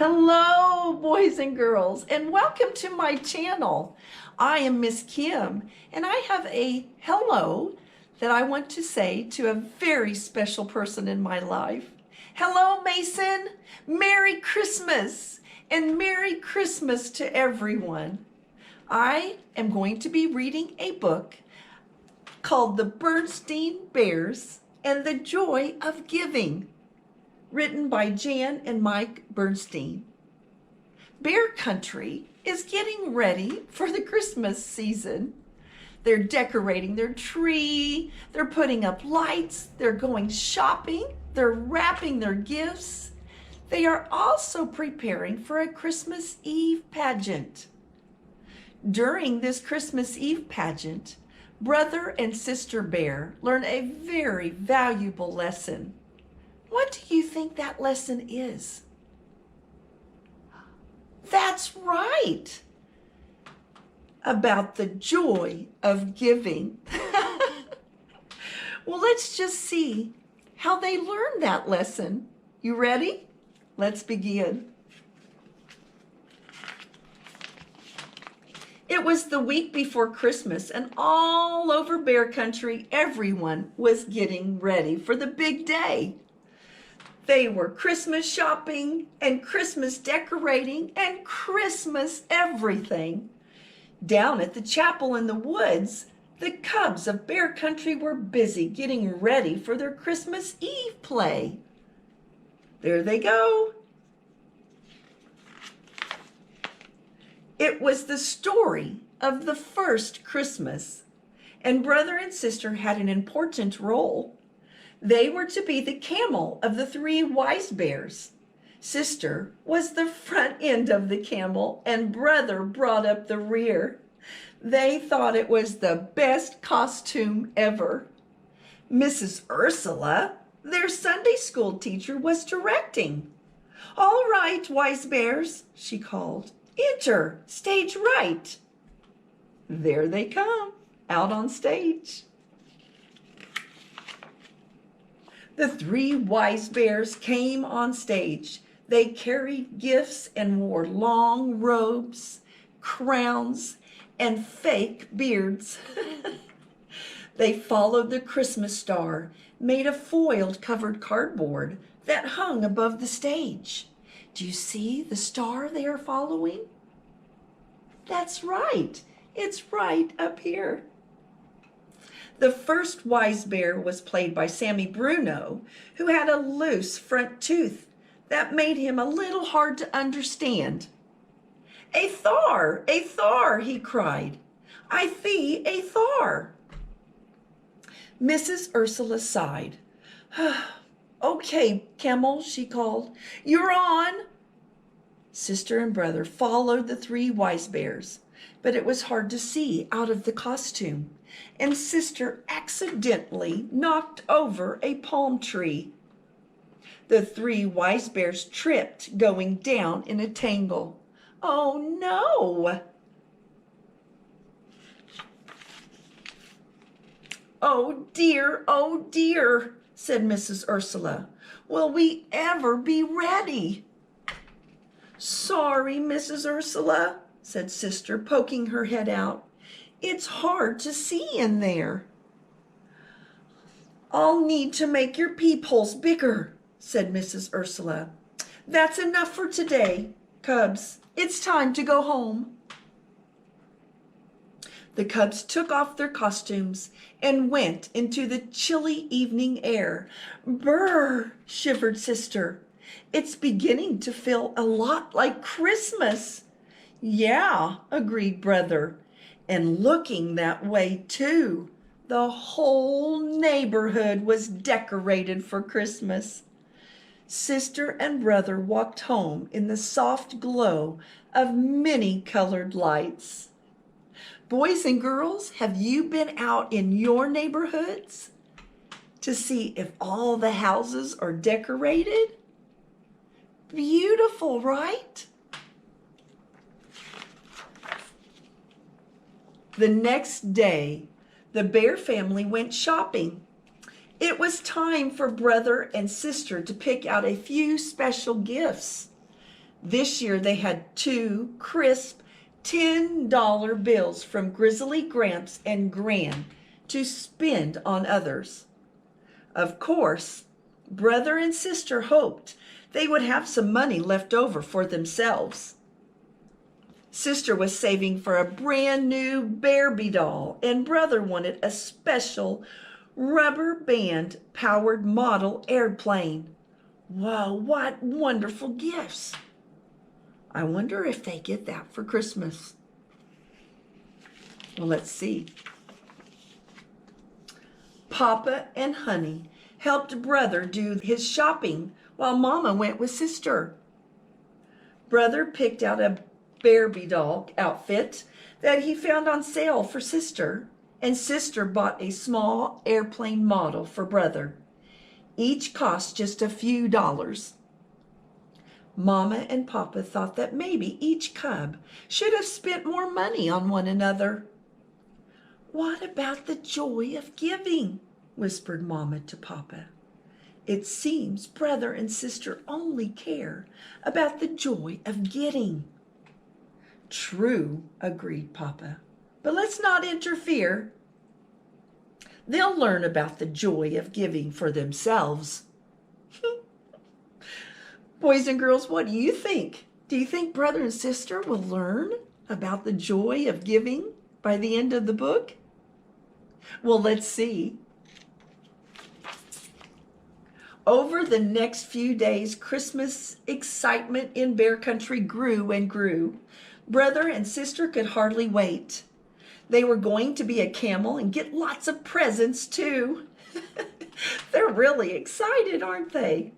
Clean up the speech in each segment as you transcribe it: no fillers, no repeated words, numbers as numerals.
Hello, boys and girls, and welcome to my channel. I am Miss Kim, and I have a hello that I want to say to a very special person in my life. Hello, Mason. Merry Christmas, and Merry Christmas to everyone. I am going to be reading a book called The Berenstain Bears and the Joy of Giving, written by Jan and Mike Berenstain. Bear Country is getting ready for the Christmas season. They're decorating their tree, they're putting up lights, they're going shopping, they're wrapping their gifts. They are also preparing for a Christmas Eve pageant. During this Christmas Eve pageant, Brother and Sister Bear learn a very valuable lesson. What do you think that lesson is? That's right. About the joy of giving. Well, let's just see how they learned that lesson. You ready? Let's begin. It was the week before Christmas, and all over Bear Country, everyone was getting ready for the big day. They were Christmas shopping and Christmas decorating and Christmas everything. Down at the chapel in the woods, the cubs of Bear Country were busy getting ready for their Christmas Eve play. There they go. It was the story of the first Christmas, and Brother and Sister had an important role. They were to be the camel of the three wise bears. Sister was the front end of the camel, and Brother brought up the rear. They thought it was the best costume ever. Mrs. Ursula, their Sunday school teacher, was directing. "All right, wise bears," she called. "Enter, stage right." There they come, out on stage. The three wise bears came on stage. They carried gifts and wore long robes, crowns, and fake beards. They followed the Christmas star, made of foiled covered cardboard that hung above the stage. Do you see the star they are following? That's right. It's right up here. The first wise bear was played by Sammy Bruno, who had a loose front tooth that made him a little hard to understand. A thar, he cried. "I thee a thar." Mrs. Ursula sighed. "Okay, camel," she called. "You're on." Sister and Brother followed the three wise bears, but it was hard to see out of the costume, and Sister accidentally knocked over a palm tree. The three wise bears tripped, going down in a tangle. Oh no! "Oh dear," said Mrs. Ursula. "Will we ever be ready?" "Sorry, Mrs. Ursula," said Sister, poking her head out. "It's hard to see in there." "I'll need to make your peepholes bigger," said Mrs. Ursula. "That's enough for today, cubs. It's time to go home." The cubs took off their costumes and went into the chilly evening air. "Brr," shivered Sister. "It's beginning to feel a lot like Christmas." "Yeah," agreed Brother. "And looking that way too. The whole neighborhood was decorated for Christmas." Sister and Brother walked home in the soft glow of many colored lights. Boys and girls, have you been out in your neighborhoods to see if all the houses are decorated? Beautiful, right? The next day, the Bear family went shopping. It was time for Brother and Sister to pick out a few special gifts. This year they had 2 crisp $10 bills from Grizzly Gramps and Gran to spend on others. Of course, brother and sister hoped they would have some money left over for themselves. Sister was saving for a brand new Barbie doll, and brother wanted a special rubber band powered model airplane. Wow, what wonderful gifts! I wonder if they get that for Christmas. Well, let's see. Papa and Honey helped brother do his shopping while Mama went with sister. Brother picked out a Barbie doll outfit that he found on sale for sister, and sister bought a small airplane model for brother. Each cost just a few dollars. Mama and Papa thought that maybe each cub should have spent more money on one another. "What about the joy of giving?" whispered Mama to Papa. "It seems brother and sister only care about the joy of getting." "True," agreed Papa, "but let's not interfere. They'll learn about the joy of giving for themselves." Boys and girls, what do you think? Do you think brother and sister will learn about the joy of giving by the end of the book? Well, let's see. Over the next few days, Christmas excitement in Bear Country grew and grew. Brother and sister could hardly wait. They were going to be a camel and get lots of presents too. They're really excited, aren't they?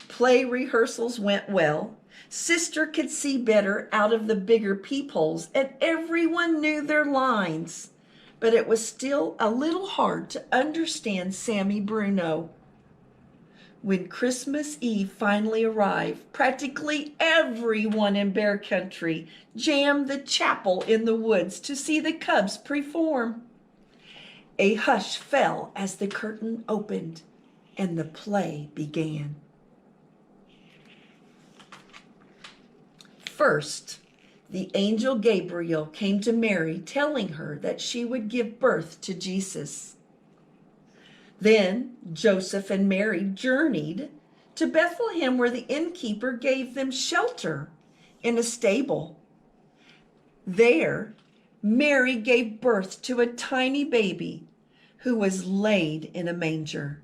Play rehearsals went well. Sister could see better out of the bigger peepholes, and everyone knew their lines. But it was still a little hard to understand Sammy Bruno. When Christmas Eve finally arrived, practically everyone in Bear Country jammed the chapel in the woods to see the cubs perform. A hush fell as the curtain opened and the play began. First, the angel Gabriel came to Mary, telling her that she would give birth to Jesus. Then Joseph and Mary journeyed to Bethlehem, where the innkeeper gave them shelter in a stable. There, Mary gave birth to a tiny baby who was laid in a manger.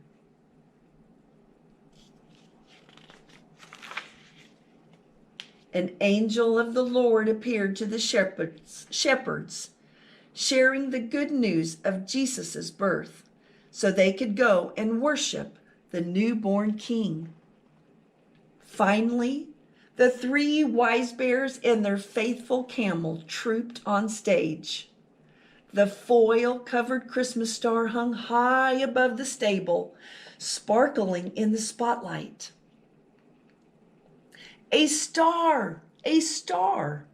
An angel of the Lord appeared to the shepherds, sharing the good news of Jesus' birth, so they could go and worship the newborn king. Finally, the 3 wise bears and their faithful camel trooped on stage. The foil-covered Christmas star hung high above the stable, sparkling in the spotlight. "A star! A star!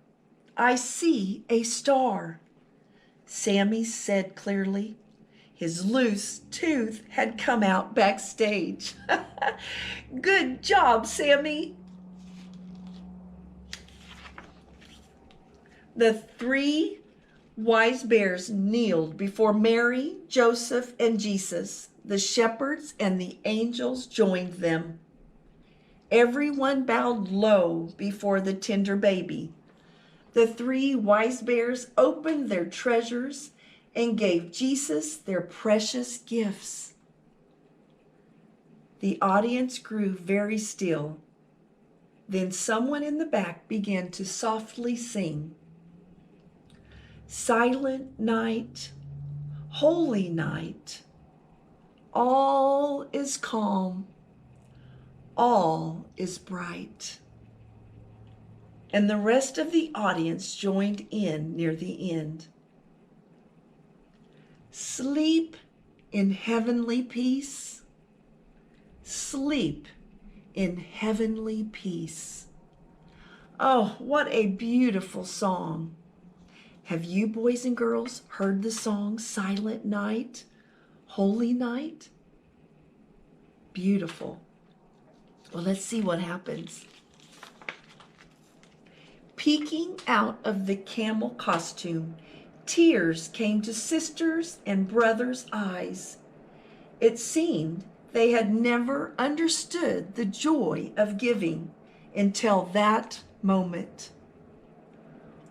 I see a star," Sammy said clearly. His loose tooth had come out backstage. "Good job, Sammy." The 3 wise bears kneeled before Mary, Joseph, and Jesus. The shepherds and the angels joined them. Everyone bowed low before the tender baby. The 3 wise bears opened their treasures and gave Jesus their precious gifts. The audience grew very still. Then someone in the back began to softly sing, "Silent night, holy night, all is calm, all is bright." And the rest of the audience joined in near the end. Sleep in heavenly peace. Sleep in heavenly peace. Oh, what a beautiful song. Have you, boys and girls, heard the song Silent Night, Holy Night? Beautiful. Well, let's see what happens. Peeking out of the camel costume, tears came to sisters' and brothers' eyes. It seemed they had never understood the joy of giving until that moment.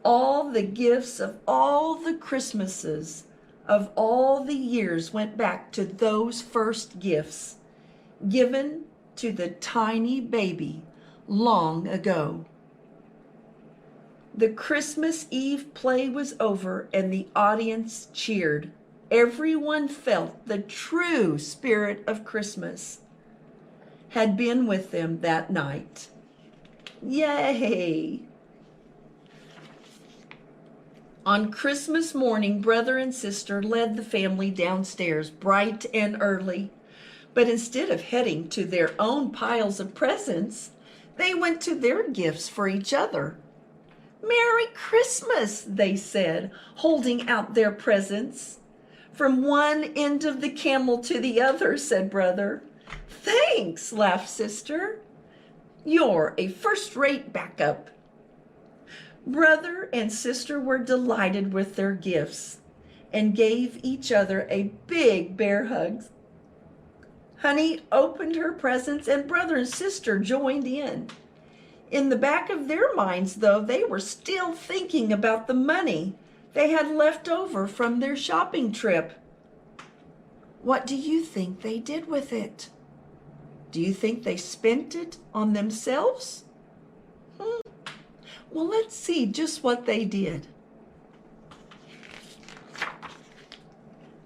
All the gifts of all the Christmases of all the years went back to those first gifts given to the tiny baby long ago. The Christmas Eve play was over and the audience cheered. Everyone felt the true spirit of Christmas had been with them that night. Yay! On Christmas morning, brother and sister led the family downstairs bright and early. But instead of heading to their own piles of presents, they went to their gifts for each other. "Merry Christmas," they said, holding out their presents. "From one end of the camel to the other," said brother. "Thanks," laughed sister. "You're a first-rate backup." Brother and sister were delighted with their gifts and gave each other a big bear hug. Honey opened her presents and brother and sister joined in. In the back of their minds, though, they were still thinking about the money they had left over from their shopping trip. What do you think they did with it? Do you think they spent it on themselves? Well, let's see just what they did.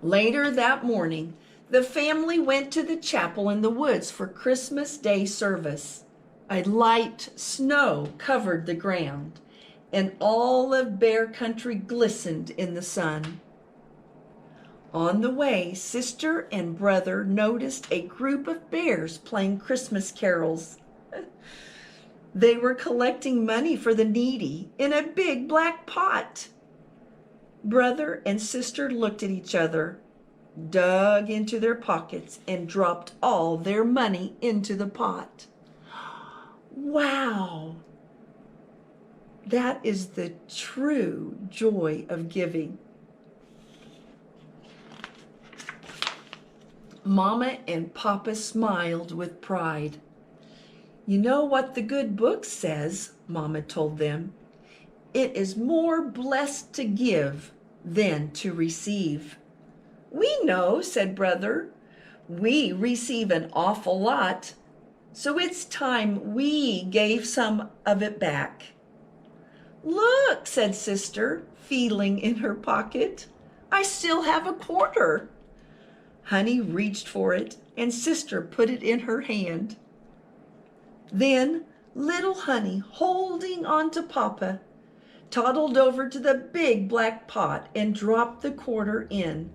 Later that morning, the family went to the chapel in the woods for Christmas Day service. A light snow covered the ground, and all of Bear Country glistened in the sun. On the way, sister and brother noticed a group of bears playing Christmas carols. They were collecting money for the needy in a big black pot. Brother and sister looked at each other, dug into their pockets, and dropped all their money into the pot. Wow! That is the true joy of giving. Mama and Papa smiled with pride. "You know what the good book says," Mama told them. "It is more blessed to give than to receive." "We know," said brother. "We receive an awful lot, so it's time we gave some of it back." "Look," said sister, feeling in her pocket. "I still have a quarter." Honey reached for it, and sister put it in her hand. Then little Honey, holding on to Papa, toddled over to the big black pot and dropped the quarter in.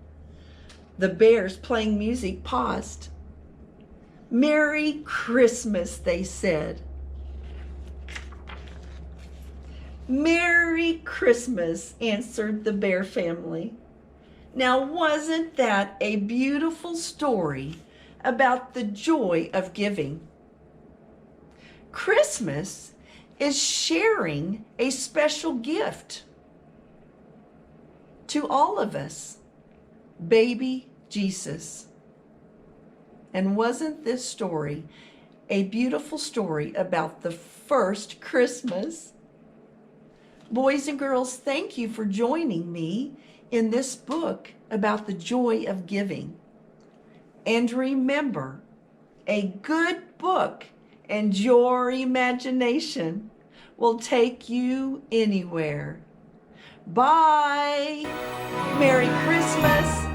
The bears playing music paused. "Merry Christmas," they said. "Merry Christmas," answered the bear family. Now, wasn't that a beautiful story about the joy of giving? Christmas is sharing a special gift to all of us, baby Jesus. And wasn't this story a beautiful story about the first Christmas? Boys and girls, thank you for joining me in this book about the joy of giving. And remember, a good book and your imagination will take you anywhere. Bye. Merry Christmas.